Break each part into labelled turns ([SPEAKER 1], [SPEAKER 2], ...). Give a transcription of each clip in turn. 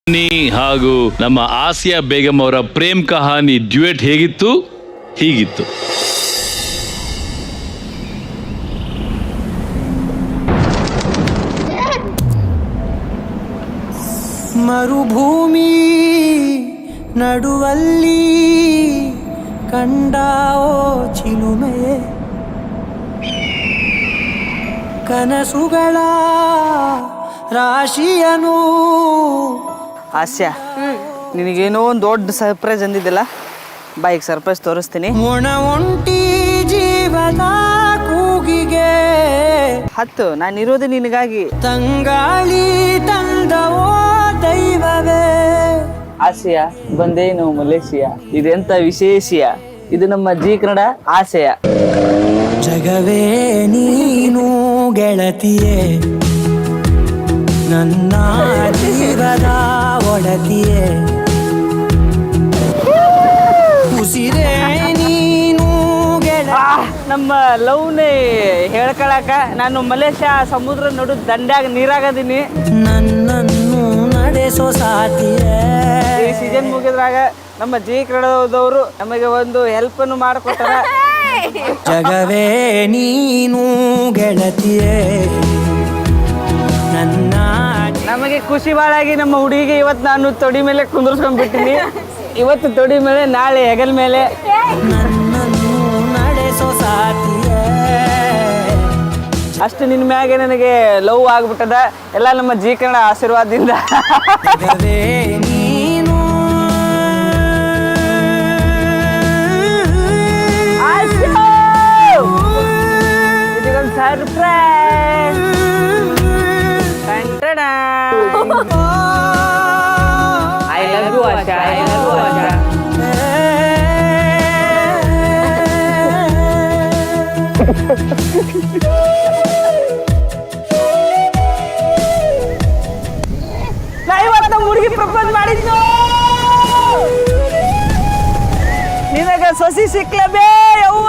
[SPEAKER 1] ಹಾಗೂ ನಮ್ಮ ಆಸಿಯಾ ಬೇಗಂ ಅವರ ಪ್ರೇಮ್ ಕಹಾನಿ ಡ್ಯುಯೆಟ್ ಹೇಗಿತ್ತು? ಹೀಗಿತ್ತು.
[SPEAKER 2] ಮರುಭೂಮಿ ನಡುವಲ್ಲಿ ಕಂಡಾವೋ ಚಿಲುಮೆಯೇ, ಕನಸುಗಳ ರಾಶಿಯನು.
[SPEAKER 3] ಹಾಸ್ಯ, ನಿನಗೇನೋ ಒಂದು ದೊಡ್ಡ ಸರ್ಪ್ರೈಸ್ ಅಂದಿದ್ದಿಲ್ಲ, ಬೈಕ್ ಸರ್ಪ್ರೈಸ್ ತೋರಿಸ್ತೀನಿ.
[SPEAKER 2] ಒಣ ಒಂಟಿ ಜೀವನ ಕೂಗಿಗೆ
[SPEAKER 3] ಹತ್ತು, ನಾನಿರೋದು ನಿನಗಾಗಿ.
[SPEAKER 2] ತಂಗಾಳಿ ತಂದವೋ ದೈವವೇ.
[SPEAKER 3] ಆಸೆಯ ಬಂದೇನು ಮಲೇಷಿಯಾ, ಇದೆಂತ ವಿಶೇಷಿಯ, ಇದು ನಮ್ಮ ಜೀ ಕನ್ನಡ ಆಸೆಯ.
[SPEAKER 2] ಜಗವೇ ನೀನು ಗೆಳತಿಯೇ, ನನ್ನ ಜೀವದ ಒಡತಿಯೇ. ಉಸಿರೇ ನೀನು
[SPEAKER 3] ನಮ್ಮ ಲವ್ನೇ ಹೇಳ್ಕೊಳಕ ನಾನು ಮಲೇಷ್ಯಾ ಸಮುದ್ರ ನಡು ದಂಡ್ಯಾಗ ನೀರಾಗದೀನಿ.
[SPEAKER 2] ನನ್ನನ್ನು ನಡೆಸೋ ಸಾತಿಯೇ.
[SPEAKER 3] ಈ ಸೀಸನ್ ಮುಗಿದ್ರಾಗ ನಮ್ಮ ಜೀ ಕನ್ನಡದವರು ನಮಗೆ ಒಂದು ಹೆಲ್ಪ್ ಅನ್ನು ಮಾಡಿಕೊಟ್ಟಾರ.
[SPEAKER 2] ಜಗವೇ ನೀನು ಗೆಳತಿಯೇ, ನನ್ನ
[SPEAKER 3] ನಮಗೆ ಖುಷಿ ಬಾಳಾಗಿ ನಮ್ಮ ಹುಡುಗಿಗೆ ಇವತ್ತು ನಾನು ತೊಡಿ ಮೇಲೆ ಕುಂದರ್ಸ್ಕೊಂಡ್ಬಿಟ್ಟಿನಿ. ಇವತ್ತು ತೊಡಿ ಮೇಲೆ, ನಾಳೆ ಹೆಗಲ್ ಮೇಲೆ.
[SPEAKER 2] ನನ್ನನ್ನು ನಡೆಸೋ ಸಾತಿಯೇ.
[SPEAKER 3] ಅಷ್ಟು ನಿನ್ನ ಮ್ಯಾಗೆ ನನಗೆ ಲವ್ ಆಗ್ಬಿಟ್ಟದ, ಎಲ್ಲ ನಮ್ಮ ಜೀ ಕನ್ನಡ ಆಶೀರ್ವಾದದಿಂದ.
[SPEAKER 2] ಜಗವೇ ನೀನು
[SPEAKER 3] ಇದೊಂದು surprise. I love you Asha, I love you Asha. ನಾ ಇವತ್ತು ನಮ್ಮ ಹುಡುಗಿ ಪ್ರಪೋಸ್ ಮಾಡಿದ್ನು. ನಿನಗ ಸೊಸಿ ಸಿಕ್ಲಬೇ ಯವ್ವ.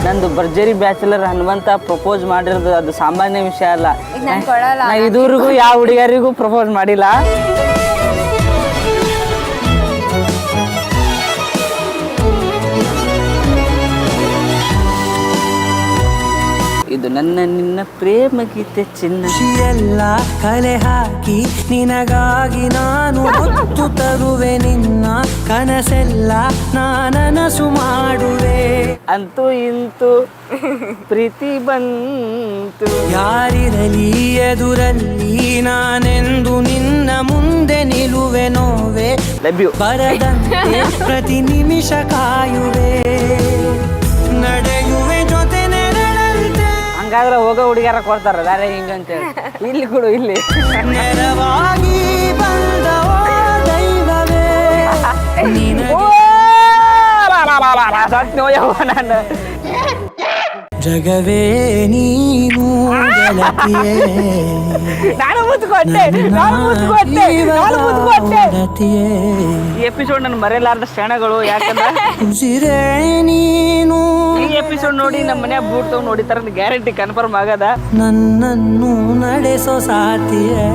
[SPEAKER 3] ನಂದು ಭರ್ಜರಿ ಬ್ಯಾಚುಲರ್ ಹನುಮಂತ ಪ್ರಪೋಸ್ ಮಾಡಿರೋದು ಅದು ಸಾಮಾನ್ಯ ವಿಷಯ ಅಲ್ಲ. ನಾ ಇದುವರೆಗೂ ಯಾವ ಹುಡುಗಿಯರಿಗೂ ಪ್ರಪೋಸ್ ಮಾಡಿಲ್ಲ. ಇದು ನನ್ನ ನಿನ್ನ ಪ್ರೇಮ ಗೀತೆ ಚಿನ್ನ.
[SPEAKER 2] ಖುಷಿಯೆಲ್ಲ ಕಲೆ ಹಾಕಿ ನಿನಗಾಗಿ ನಾನು ಹೊತ್ತು ತರುವೆ, ನಿನ್ನ ಕನಸೆಲ್ಲ ನಾನನಸು ಮಾಡುವೆ.
[SPEAKER 3] ಅಂತೂ ಇಂತೂ ಪ್ರೀತಿ ಬಂತು.
[SPEAKER 2] ಯಾರಿರಲಿ ಎದುರಲ್ಲಿ ನಾನೆಂದು ನಿನ್ನ ಮುಂದೆ ನಿಲುವೆ, ನೋವೆ
[SPEAKER 3] ಲವ್ ಯು.
[SPEAKER 2] ಬರದಂತೆ ಪ್ರತಿ ನಿಮಿಷ ಕಾಯುವೆ, ನಡೆಯುವೆ ಜೊತೆ ನೆರಳಂತೆ.
[SPEAKER 3] ಹಂಗಾದ್ರೆ ಹೋಗೋ ಹುಡುಗಿಯರ ಕೊಡ್ತಾರ ಬೇರೆ ಹಿಂಗಂತೇಳಿ. ಇಲ್ಲಿ ಕೊಡು, ಇಲ್ಲಿ
[SPEAKER 2] ನೆರವಾಗಿ ಬಂದವೋ ದೈವವೇ.
[SPEAKER 3] ನಾನು
[SPEAKER 2] ಜಗವೇ ನೀನು ಗೆಳತಿಯೇ,
[SPEAKER 3] ನಾನು ಮುತ್ಕೊಟ್ಟೆ. ಈ ಎಪಿಸೋಡ್ ನಾನು ಮರೆಯಲಾರ್ದ ಕ್ಷಣಗಳು. ಯಾಕಂದ್ರೆ
[SPEAKER 2] ಉಸಿರೇ ನೀನು.
[SPEAKER 3] ಈ ಎಪಿಸೋಡ್ ನೋಡಿ ನಮ್ಮ ಮನೆ ಬೂಟ್ ತಗೊಂಡು ನೋಡಿತಾರ, ಗ್ಯಾರಂಟಿ ಕನ್ಫರ್ಮ್ ಆಗದ.
[SPEAKER 2] ನನ್ನನ್ನು ನಡೆಸೋ ಸಾತಿಯೇ.